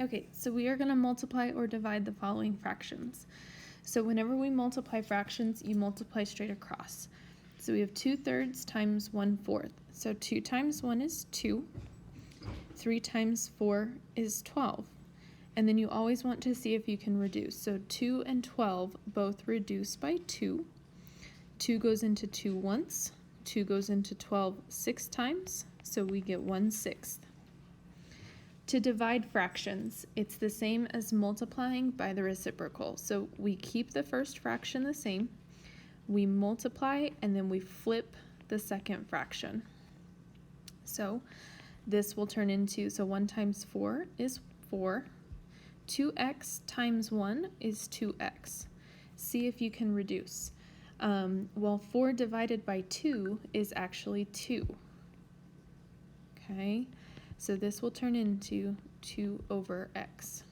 Okay, so we are going to multiply or divide the following fractions. So whenever we multiply fractions, you multiply straight across. So we have 2/3 times 1/4. So 2 times 1 is 2. 3 times 4 is 12. And then you always want to see if you can reduce. So 2 and 12 both reduce by 2. 2 goes into 2 once. 2 goes into 12 6 times. So we get 1/6. To divide fractions, it's the same as multiplying by the reciprocal. So we keep the first fraction the same, we multiply, and then we flip the second fraction. So this will turn into, so 1 times 4 is 4. 2x times 1 is 2x. See if you can reduce. Well, 4 divided by 2 is actually 2. Okay, so this will turn into 2 over x.